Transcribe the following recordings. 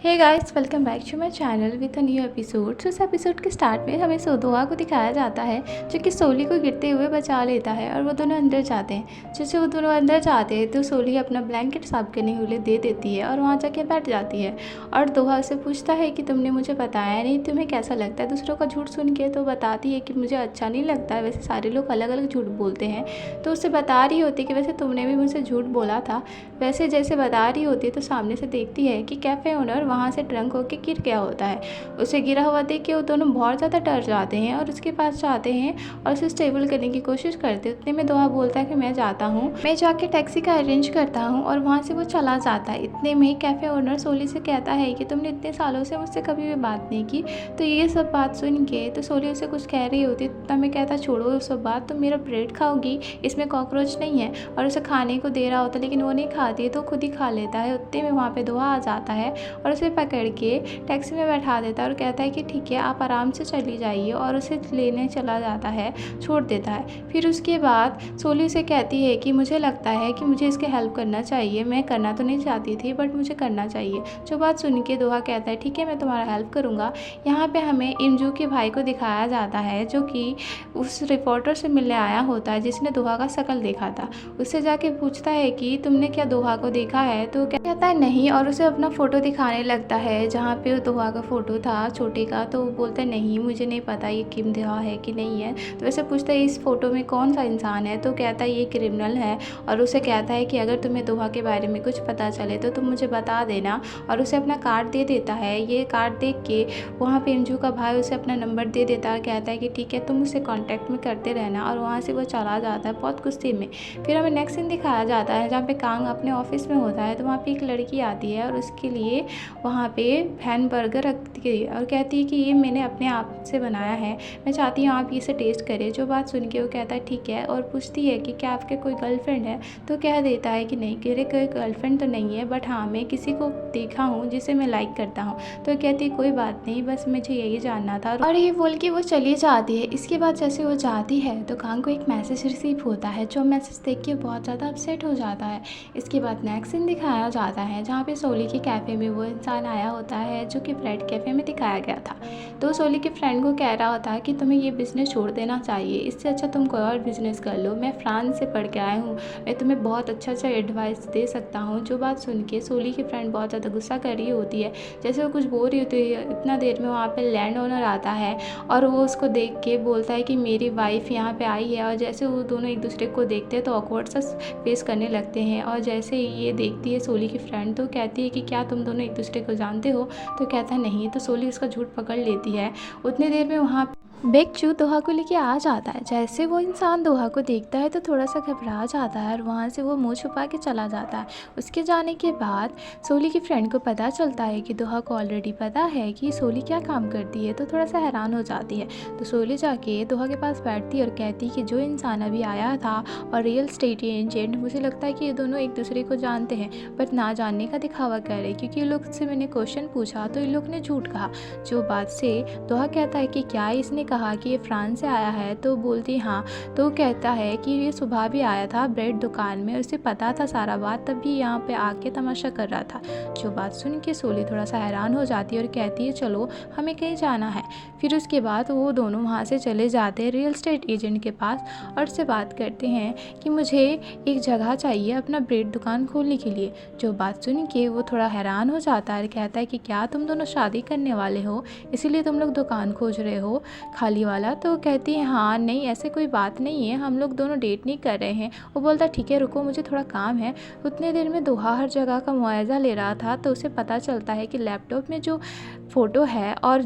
Hey guys, welcome back to my channel with a new episode. तो इस episode के start में हमें सोदोआ को दिखाया जाता है जो कि सोली को गिरते हुए बचा लेता है और वो दोनों अंदर जाते हैं। जैसे वो दोनों अंदर जाते हैं तो सोली अपना ब्लैंकेट साफ करने के लिए दे देती है और वहाँ जाके बैठ जाती है। और दोहा से पूछता है कि तुमने मुझे बताया नहीं, तुम्हें कैसा लगता है दूसरों का झूठ सुन के। तो बताती है कि मुझे अच्छा नहीं लगता है, वैसे सारे लोग अलग अलग झूठ बोलते हैं। तो उससे बता रही होती कि वैसे तुमने भी मुझसे झूठ बोला था। वैसे जैसे बता रही होती है तो सामने से देखती है कि कैफ़े ओनर वहाँ से ड्रंक होकर गिर गया होता है। उसे गिरा हुआ देख के वो दोनों बहुत ज़्यादा डर जाते हैं और उसके पास जाते हैं और उसे स्टेबल करने की कोशिश करते हैं। उतने में दोहा बोलता है कि मैं जाता हूँ, मैं जाके टैक्सी का अरेंज करता हूँ, और वहाँ से वो चला जाता है। इतने में कैफ़े ओनर सोली से कहता है कि तुमने इतने सालों से मुझसे कभी भी बात नहीं की। तो ये सब बात सुन के तो सोली उसे कुछ कह रही होती, तब मैं कहता छोड़ो वो सब बात, तुम मेरा ब्रेड खाओगी, इसमें कॉकरोच नहीं है। और उसे खाने को दे रहा होता लेकिन वो नहीं खाती है तो खुद ही खा लेता है। उतने में वहाँ पे दोहा आ जाता है और उसे पकड़ के टैक्सी में बैठा देता है और कहता है कि ठीक है आप आराम से चली जाइए, और उसे लेने चला जाता है, छोड़ देता है। फिर उसके बाद सोली उसे कहती है कि मुझे लगता है कि मुझे इसके हेल्प करना चाहिए, मैं करना तो नहीं चाहती थी बट मुझे करना चाहिए। जो बात सुन के दोहा कहता है ठीक है मैं तुम्हारा हेल्प करूँगा। यहाँ पे हमें इंजू के भाई को दिखाया जाता है जो कि उस रिपोर्टर से मिलने आया होता है जिसने दोहा का शक्ल देखा था। उससे जाके पूछता है कि तुमने क्या दोहा को देखा है। तो कहता है नहीं, और उसे अपना फ़ोटो दिखाने लगता है जहाँ पे दोहा का फ़ोटो था छोटे का। तो वो बोलता है नहीं मुझे नहीं पता ये किम दोहा है कि नहीं है। तो वैसे पूछता है इस फ़ोटो में कौन सा इंसान है। तो कहता है ये क्रिमिनल है, और उसे कहता है कि अगर तुम्हें दोहा के बारे में कुछ पता चले तो तुम मुझे बता देना, और उसे अपना कार्ड दे देता है। ये कार्ड देख के वहाँ पे इंजू का भाई उसे अपना नंबर दे देता है और कहता है कि ठीक है तुम उससे कांटेक्ट में करते रहना, और वहाँ से वो चला जाता है बहुत गुस्से में। फिर हमें नेक्स्ट सीन दिखाया जाता है जहाँ पे कांग अपने ऑफिस में होता है। तो वहाँ पे एक लड़की आती है और उसके लिए वहाँ पे हैमबर्गर रखती है और कहती है कि ये मैंने अपने आप से बनाया है, मैं चाहती हूँ आप इसे टेस्ट करें। जो बात सुन के वो कहता है ठीक है, और पूछती है कि क्या आपके कोई गर्लफ्रेंड है। तो कह देता है कि नहीं मेरे कोई गर्लफ्रेंड तो नहीं है, बट हाँ मैं किसी को देखा हूँ जिसे मैं लाइक करता हूँ। तो कहती है कोई बात नहीं, बस मुझे यही जानना था, और ये बोल के वो चली जाती है। इसके बाद जैसे वो जाती है तो कांग को एक मैसेज रिसीव होता है, जो मैसेज देख के बहुत ज़्यादा अपसेट हो जाता है। इसके बाद नेक्स्ट सीन दिखाया जाता है जहाँ पे सोली के कैफ़े में वो इंसान आया होता है जो कि ब्रेड कैफ़े में दिखाया गया था। तो सोली के फ्रेंड को कह रहा होता है कि तुम्हें ये बिज़नेस छोड़ देना चाहिए, इससे अच्छा तुम कोई और बिज़नेस कर लो, मैं फ्रांस से पढ़ के आया हूँ, मैं तुम्हें बहुत अच्छा एडवाइस दे सकता हूँ। जो बात सुन के सोली की फ्रेंड बहुत ज़्यादा गुस्सा कर रही होती है। जैसे वो कुछ बोल रही होती है इतना देर में वहाँ पर लैंड ओनर आता है और वो उसको देख के बोलता है कि मेरी वाइफ यहाँ पे आई है। और जैसे वो दोनों एक दूसरे को देखते हैं तो ऑकवर्ड सा फेस करने लगते हैं। और जैसे ये देखती है सोली की फ्रेंड तो कहती है कि क्या तुम दोनों एक दूसरे को जानते हो। तो कहता है नहीं। तो सोली उसका झूठ पकड़ लेती है। उतनी देर में वहाँ बेकचू दोहा को लेके आ जाता है। जैसे वो इंसान दोहा को देखता है तो थोड़ा सा घबरा जाता है और वहाँ से वो मुँह छुपा के चला जाता है। उसके जाने के बाद सोली की फ्रेंड को पता चलता है कि दोहा को ऑलरेडी पता है कि सोली क्या काम करती है, तो थोड़ा सा हैरान हो जाती है। तो सोली जाके दोहा के पास बैठती है और कहती है कि जो इंसान अभी आया था और रियल स्टेट एजेंट, मुझे लगता है कि ये दोनों एक दूसरे को जानते हैं बट ना जानने का दिखावा कर रहे, क्योंकि ये लोग से मैंने क्वेश्चन पूछा तो इन लोग ने झूठ कहा। जो बात से दोहा कहता है कि क्या इसने कहा कि ये फ्रांस से आया है। तो बोलती हाँ। तो कहता है कि ये सुबह भी आया था ब्रेड दुकान में, उसे पता था सारा बात, तभी यहाँ पे आके तमाशा कर रहा था। जो बात सुन के सोली थोड़ा सा हैरान हो जाती है और कहती है चलो हमें कहीं जाना है। फिर उसके बाद वो दोनों वहाँ से चले जाते हैं रियल स्टेट एजेंट के पास और उससे बात करते हैं कि मुझे एक जगह चाहिए अपना ब्रेड दुकान खोलने के लिए। जो बात सुन के वो थोड़ा हैरान हो जाता है और कहता है कि क्या तुम दोनों शादी करने वाले हो, इसीलिए तुम लोग दुकान खोज रहे हो खाली वाला। तो कहती है हाँ नहीं ऐसे कोई बात नहीं है, हम लोग दोनों डेट नहीं कर रहे हैं। वो बोलता ठीक है रुको मुझे थोड़ा काम है। उतने देर में दोहा हर जगह का मुआयजा ले रहा था तो उसे पता चलता है कि लैपटॉप में जो फ़ोटो है और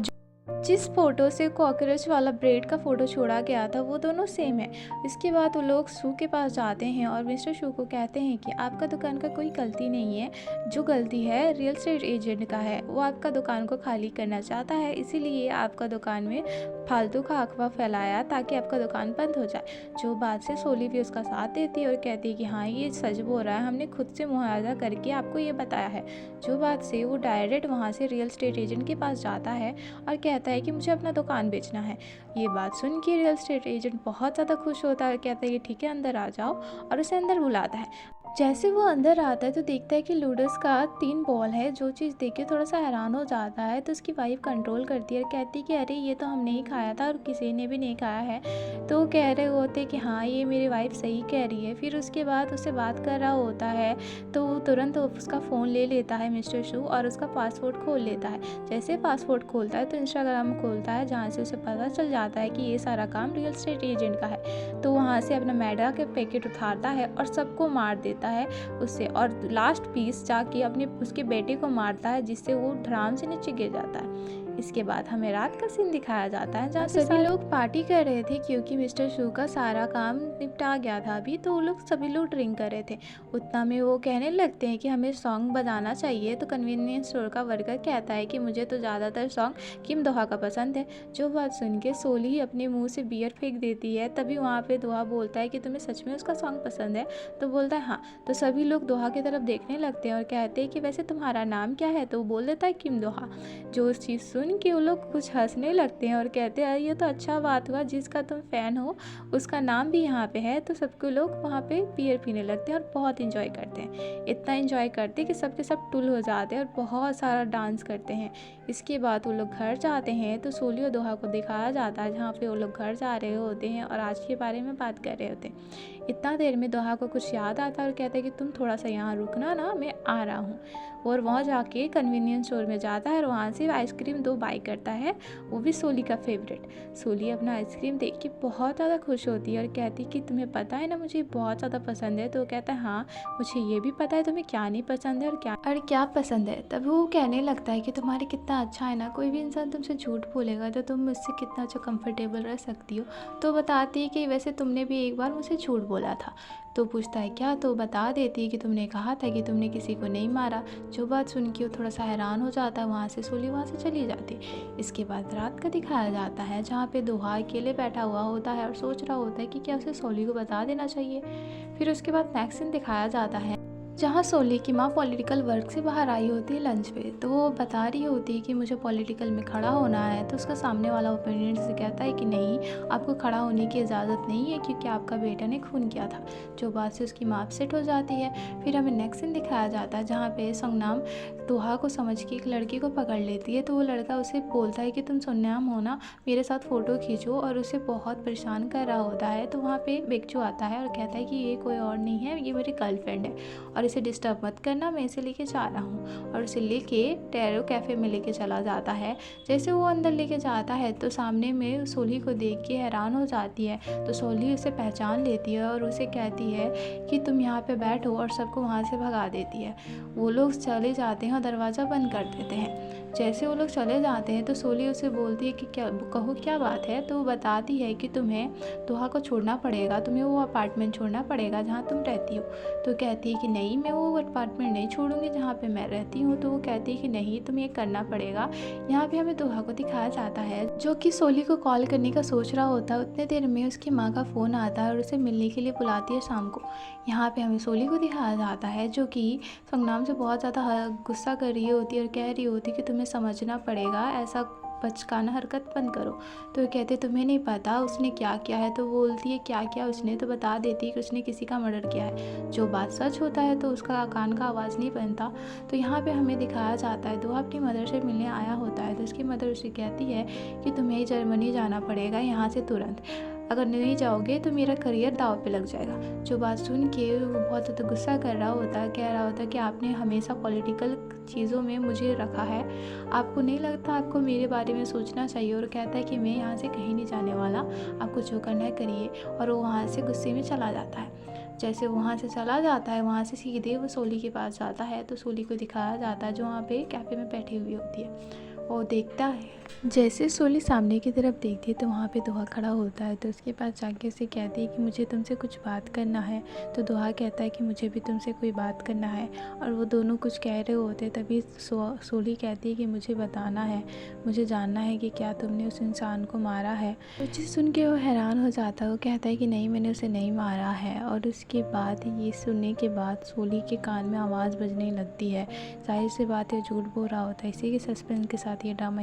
जिस फ़ोटो से कॉकरोच वाला ब्रेड का फ़ोटो छोड़ा गया था वो दोनों सेम है। इसके बाद वो लोग शू के पास जाते हैं और मिस्टर शू को कहते हैं कि आपका दुकान का कोई गलती नहीं है, जो गलती है रियल एस्टेट एजेंट का है। वो आपका दुकान को खाली करना चाहता है, इसीलिए आपका दुकान में फालतू का अफवाह फैलाया ताकि आपका दुकान बंद हो जाए। जो बात से सोली भी उसका साथ देती है और कहती है कि हाँ ये सच बोल रहा है, हमने खुद से मुआयजा करके आपको ये बताया है। जो बात से वो डायरेक्ट वहाँ से रियल एस्टेट एजेंट के पास जाता है और कहता है कि मुझे अपना दुकान बेचना है। ये बात सुन के रियल एस्टेट एजेंट बहुत ज़्यादा खुश होता है और कहता है कि ठीक है अंदर आ जाओ, और उसे अंदर बुलाता है। जैसे वो अंदर आता है तो देखता है कि लूडोस का 3 बॉल है। जो चीज़ देख के थोड़ा सा हैरान हो जाता है, तो उसकी वाइफ कंट्रोल करती है और कहती है कि अरे ये तो हमने ही खाया था और किसी ने भी नहीं खाया है। तो वो कह रहे होते कि हाँ, ये मेरी वाइफ सही कह रही है। फिर उसके बाद उससे बात कर रहा होता है, तो वो तुरंत उसका फ़ोन ले लेता है मिस्टर शू और उसका पासवर्ड खोल लेता है। जैसे पासवर्ड खोलता है तो इंस्टाग्राम खोलता है, जहाँ से उसे पता चल जाता है कि ये सारा काम रियल एस्टेट एजेंट का है। तो वहाँ से अपना मैदा के पैकेट उठाता है और सबको मार देता है उससे, और लास्ट पीस जाके अपने उसके बेटे को मारता है, जिससे वो धड़ाम से नीचे गिर जाता है। इसके बाद हमें रात का सीन दिखाया जाता है, जहाँ सभी लोग पार्टी कर रहे थे क्योंकि मिस्टर शू का सारा काम निपटा गया था अभी। तो वो लोग सभी लोग ड्रिंक कर रहे थे। उतना में वो कहने लगते हैं कि हमें सॉन्ग बजाना चाहिए। तो कन्वीनियंस स्टोर का वर्कर कहता है कि मुझे तो ज़्यादातर सॉन्ग किम दोहा का पसंद है। जो बात सुन के सोली अपने मुंह से बियर फेंक देती है। तभी वहाँ पे दोहा बोलता है कि तुम्हें सच में उसका सॉन्ग पसंद है? तो बोलता है हाँ। तो सभी लोग दोहा की तरफ देखने लगते हैं और कहते हैं कि वैसे तुम्हारा नाम क्या है? तो वो बोल देता है किम दोहा। जो उस चीज़ सुन के वो लोग कुछ हंसने लगते हैं और कहते हैं ये तो अच्छा बात हुआ, जिसका तुम फ़ैन हो उसका नाम भी यहाँ पे है। तो सबके लोग वहाँ पे बियर पीने लगते हैं और बहुत इंजॉय करते हैं। इतना इंजॉय करते हैं कि सबके सब टुल हो जाते हैं और बहुत सारा डांस करते हैं। इसके बाद वो लोग घर जाते हैं तो सोली और दोहा को दिखाया जाता है, जहाँ पे वो लोग घर जा रहे होते हैं और आज के बारे में बात कर रहे होते हैं। इतना देर में दोहा को कुछ याद आता है और कहता है कि तुम थोड़ा सा यहाँ रुकना ना, मैं आ रहा हूँ। और वहाँ जाके कन्वीनियंस स्टोर में जाता है और वहाँ से आइसक्रीम 2 बाई करता है, वो भी सोली का फेवरेट। सोली अपना आइसक्रीम देख के बहुत ज़्यादा खुश होती है और कहती है कि तुम्हें पता है ना मुझे बहुत ज़्यादा पसंद है। तो वो कहता है हाँ, मुझे ये भी पता है तुम्हें क्या नहीं पसंद है और क्या पसंद है। तब वो कहने लगता है कि तुम्हारे कितना अच्छा है ना, कोई भी इंसान तुमसे झूठ बोलेगा तो तुम मुझसे कितना अच्छा कंफर्टेबल रह सकती हो। तो बताती है कि वैसे तुमने भी एक बार मुझसे झूठ बोला था। तो पूछता है क्या? तो बता देती है कि तुमने कहा था कि तुमने किसी को नहीं मारा। जो बात सुन के वो थोड़ा सा हैरान हो जाता है। वहाँ से सोली वहाँ से चली जाती। इसके बाद रात का दिखाया जाता है, जहाँ पे दोहा अकेले बैठा हुआ होता है और सोच रहा होता है कि क्या उसे सोली को बता देना चाहिए। फिर उसके बाद नेक्स्ट सीन दिखाया जाता है, जहाँ सोली की माँ पॉलिटिकल वर्क से बाहर आई होती है लंच पे। तो वो बता रही होती है कि मुझे पॉलिटिकल में खड़ा होना है। तो उसका सामने वाला ओपोनेंट से कहता है कि नहीं, आपको खड़ा होने की इजाज़त नहीं है क्योंकि आपका बेटा ने खून किया था। जो बात से उसकी माँ अपसेट हो जाती है। फिर हमें नेक्स्ट सीन दिखाया जाता है, जहाँ पे सोंगनाम दोहा को समझ के एक लड़की को पकड़ लेती है। तो वो लड़का उसे बोलता है कि तुम सोंगनाम हो ना, मेरे साथ फ़ोटो खींचो, और उसे बहुत परेशान कर रहा होता है। तो वहाँ पे बेकचू आता है और कहता है कि ये कोई और नहीं है, ये मेरी गर्लफ्रेंड है और इसे डिस्टर्ब मत करना, मैं इसे लेके जा रहा हूँ। और उसे लेके टैरो कैफ़े में लेके चला जाता है। जैसे वो अंदर लेके जाता है तो सामने में सोली को देख के हैरान हो जाती है। तो सोली उसे पहचान लेती है और उसे कहती है कि तुम यहाँ पे बैठो, और सबको वहाँ से भगा देती है। वो लोग चले जाते हैं और दरवाज़ा बंद कर देते हैं। जैसे वो लोग चले जाते हैं तो सोली उसे बोलती है कि क्या कहो, क्या बात है? तो वो बताती है कि तुम्हें दोहा को छोड़ना पड़ेगा, तुम्हें वो अपार्टमेंट छोड़ना पड़ेगा जहाँ तुम रहती हो। तो कहती है कि नहीं, मैं वो अपार्टमेंट नहीं छोड़ूंगी जहाँ पे मैं रहती हूँ। तो वो कहती है कि नहीं, तुम्हें ये करना पड़ेगा। यहाँ पे हमें दोहा को दिखाया जाता है, जो कि सोली को कॉल करने का सोच रहा होता है। उतने देर में उसकी माँ का फ़ोन आता है और उसे मिलने के लिए बुलाती है शाम को। यहाँ पे हमें सोली को दिखाया जाता है, जो कि सोंगनाम से बहुत ज़्यादा गुस्सा कर रही होती है और कह रही होती है कि तुम्हें समझना पड़ेगा, ऐसा बचकाना हरकत बंद करो। तो कहते तुम्हें नहीं पता उसने क्या किया है? तो बोलती है क्या किया उसने? तो बता देती है कि उसने किसी का मर्डर किया है। जो बात सच होता है तो उसका कान का आवाज़ नहीं बनता। तो यहाँ पे हमें दिखाया जाता है, दोहा अपनी मदर से मिलने आया होता है। तो उसकी मदर उसे कहती है कि तुम्हें जर्मनी जाना पड़ेगा यहाँ से तुरंत, अगर नहीं जाओगे तो मेरा करियर दाव पे लग जाएगा। जो बात सुन के वो बहुत ज़्यादा गुस्सा कर रहा होता है, कह रहा होता है कि आपने हमेशा पॉलिटिकल चीज़ों में मुझे रखा है, आपको नहीं लगता आपको मेरे बारे में सोचना चाहिए। और कहता है कि मैं यहाँ से कहीं नहीं जाने वाला, आपको जो करना है करिए। और वो वहाँ से गुस्से में चला जाता है। जैसे वहाँ से चला जाता है, वहाँ से सीधे वो सोली के पास जाता है। तो सोली को दिखाया जाता है, जो वहाँ पे कैफ़े में बैठी हुई होती है। और देखता है, जैसे सोली सामने की तरफ देखती है तो वहाँ पे दोहा खड़ा होता है। तो उसके पास जाके उसे कहती है कि मुझे तुमसे कुछ बात करना है। तो दोहा कहता है कि मुझे भी तुमसे कोई बात करना है। और वो दोनों कुछ कह रहे होते हैं, तभी सोली कहती है कि मुझे बताना है, मुझे जानना है कि क्या तुमने उस इंसान को मारा है। तो चीज़ सुन के वो हैरान हो जाता है। वो कहता है कि नहीं, मैंने उसे नहीं मारा है। और उसके बाद ये सुनने के बाद सोली के कान में आवाज़ बजने लगती है। जाहिर सी बात है, झूठ बोल रहा होता है। इसी के सस्पेंस के साथ ये ड्रामा